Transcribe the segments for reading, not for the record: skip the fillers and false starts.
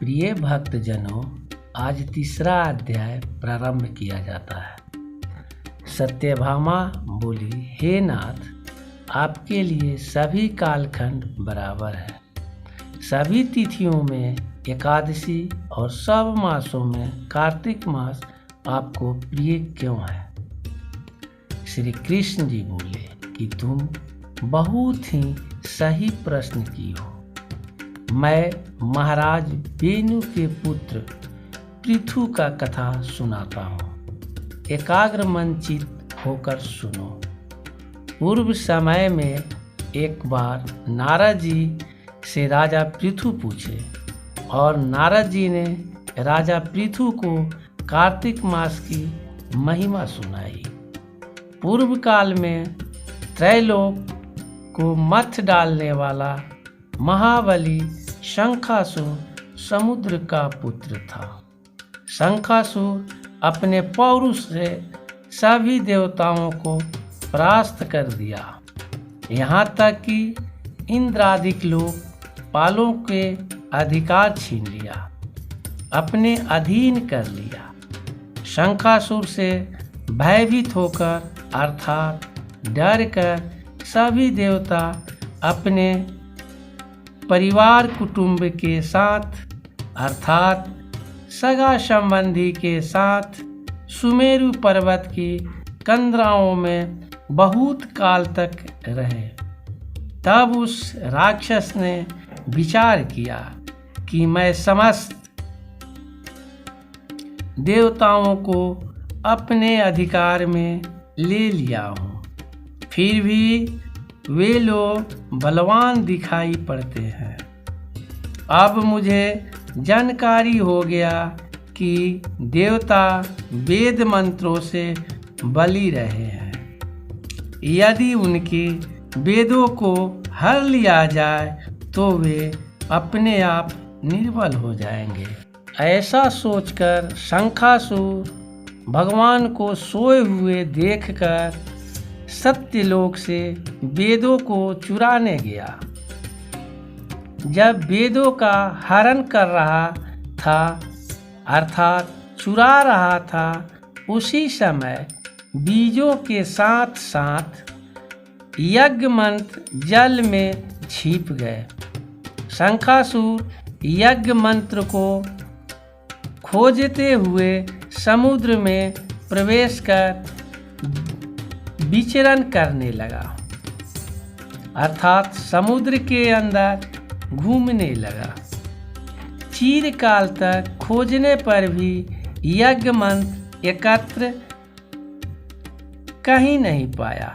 प्रिय भक्तजनों, आज तीसरा अध्याय प्रारंभ किया जाता है। सत्यभामा बोली, हे नाथ, आपके लिए सभी कालखंड बराबर है। सभी तिथियों में एकादशी और सब मासों में कार्तिक मास आपको प्रिय क्यों है? श्री कृष्ण जी बोले कि तुम बहुत ही सही प्रश्न की हो। मैं महाराज वेणु के पुत्र पृथु का कथा सुनाता हूँ। एकाग्र मन चित होकर सुनो। पूर्व समय में एक बार नारद जी से राजा पृथु पूछे और नारद जी ने राजा पृथु को कार्तिक मास की महिमा सुनाई। पूर्व काल में त्रैलोक को मथ डालने वाला महाबली शंखासुर समुद्र का पुत्र था। शंखासुर अपने पौरुष से सभी देवताओं को परास्त कर दिया, यहाँ तक कि इंद्रादिक लोग पालों के अधिकार छीन लिया, अपने अधीन कर लिया। शंखासुर से भयभीत होकर अर्थात डर कर सभी देवता अपने परिवार कुटुंब के साथ अर्थात सगा संबंधी के साथ सुमेरु पर्वत की कंदराओं में बहुत काल तक रहे। तब उस राक्षस ने विचार किया कि मैं समस्त देवताओं को अपने अधिकार में ले लिया हूँ, फिर भी वे लोग बलवान दिखाई पड़ते हैं। अब मुझे जानकारी हो गया कि देवता वेद मंत्रों से बलि रहे हैं। यदि उनके वेदों को हर लिया जाए तो वे अपने आप निर्बल हो जाएंगे। ऐसा सोचकर शंखासुर भगवान को सोए हुए देखकर सत्यलोक से वेदों को चुराने गया। जब वेदों का हरण कर रहा था अर्थात चुरा रहा था, उसी समय बीजों के साथ साथ यज्ञ मंत्र जल में छिप गए। शंखासुर यज्ञ मंत्र को खोजते हुए समुद्र में प्रवेश कर विचरण करने लगा अर्थात समुद्र के अंदर घूमने लगा। चिरकाल तक खोजने पर भी यज्ञ मंत्र एकत्र कहीं नहीं पाया,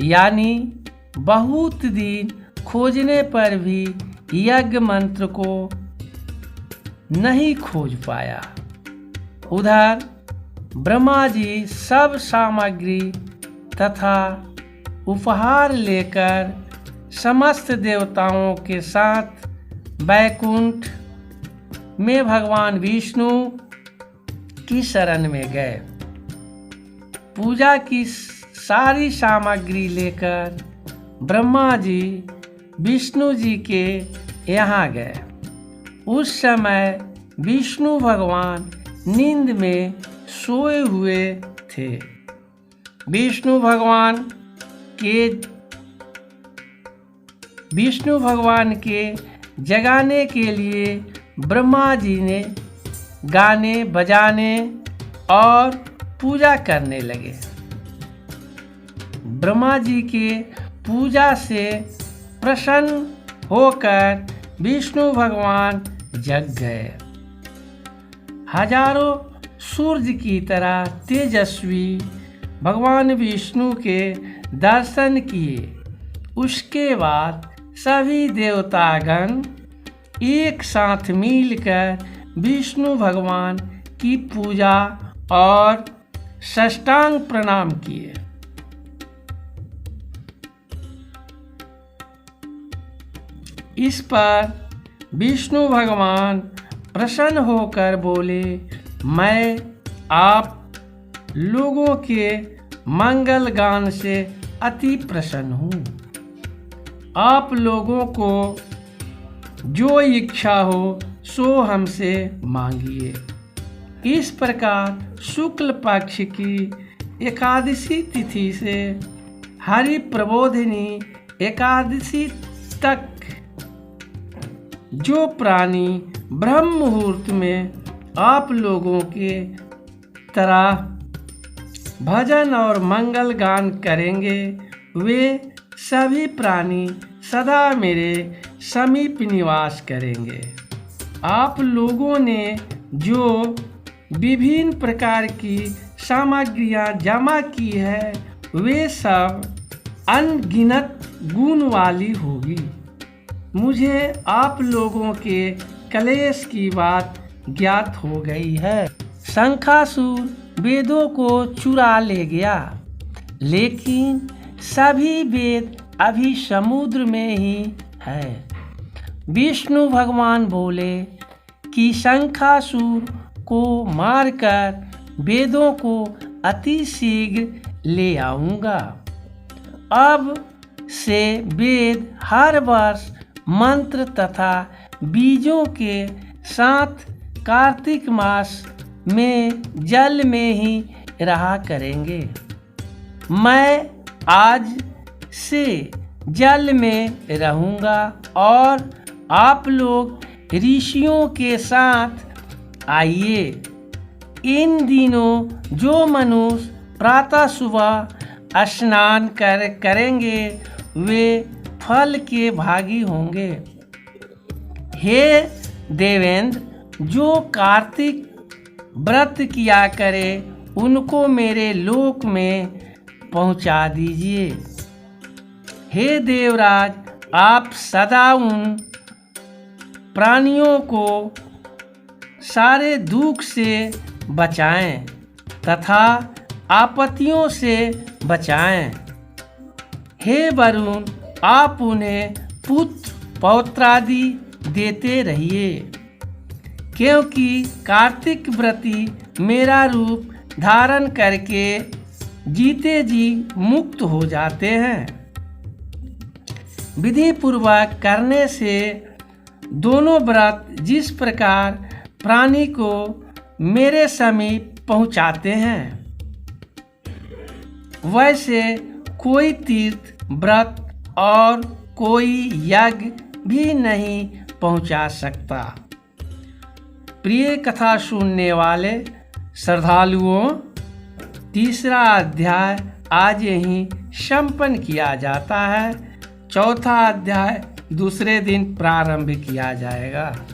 यानी बहुत दिन खोजने पर भी यज्ञ मंत्र को नहीं खोज पाया। उधर ब्रह्मा जी सब सामग्री तथा उपहार लेकर समस्त देवताओं के साथ वैकुंठ में भगवान विष्णु की शरण में गए। पूजा की सारी सामग्री लेकर ब्रह्मा जी विष्णु जी के यहाँ गए। उस समय विष्णु भगवान नींद में सोए हुए थे। विष्णु भगवान के जगाने के लिए ब्रह्मा जी ने गाने बजाने और पूजा करने लगे। ब्रह्मा जी के पूजा से प्रसन्न होकर विष्णु भगवान जग गए। हजारों सूर्य की तरह तेजस्वी भगवान विष्णु के दर्शन किए। उसके बाद सभी देवतागण एक साथ मिलकर विष्णु भगवान की पूजा और साष्टांग प्रणाम किए। इस पर विष्णु भगवान प्रसन्न होकर बोले, मैं आप लोगों के मंगल गान से अति प्रसन्न हूँ। आप लोगों को जो इच्छा हो सो हमसे मांगिए। इस प्रकार शुक्ल पक्ष की एकादशी तिथि से हरि प्रबोधिनी एकादशी तक जो प्राणी ब्रह्म मुहूर्त में आप लोगों के तरह भजन और मंगल गान करेंगे, वे सभी प्राणी सदा मेरे समीप निवास करेंगे। आप लोगों ने जो विभिन्न प्रकार की सामग्रियां जमा की है, वे सब अनगिनत गुण वाली होगी। मुझे आप लोगों के कलेश की बात ज्ञात हो गई है। शंखासुर वेदों को चुरा ले गया, लेकिन सभी वेद अभी समुद्र में ही है। विष्णु भगवान बोले कि शंखासुर को मारकर वेदों को अति शीघ्र ले आऊंगा। अब से वेद हर वर्ष मंत्र तथा बीजों के साथ कार्तिक मास में जल में ही रहा करेंगे। मैं आज से जल में रहूंगा और आप लोग ऋषियों के साथ आइए। इन दिनों जो मनुष्य प्रातः सुबह स्नान करेंगे वे फल के भागी होंगे। हे देवेंद्र, जो कार्तिक व्रत किया करे उनको मेरे लोक में पहुंचा दीजिए। हे देवराज, आप सदा उन प्राणियों को सारे दुख से बचाएं तथा आपत्तियों से बचाएं। हे वरुण, आप उन्हें पुत्र पौत्रादि देते रहिए, क्योंकि कार्तिक व्रती मेरा रूप धारण करके जीते जी मुक्त हो जाते हैं। विधि पूर्वक करने से दोनों व्रत जिस प्रकार प्राणी को मेरे समीप पहुंचाते हैं, वैसे कोई तीर्थ व्रत और कोई यज्ञ भी नहीं पहुंचा सकता। प्रिय कथा सुनने वाले श्रद्धालुओं, तीसरा अध्याय आज यहीं संपन्न किया जाता है। चौथा अध्याय दूसरे दिन प्रारंभ किया जाएगा।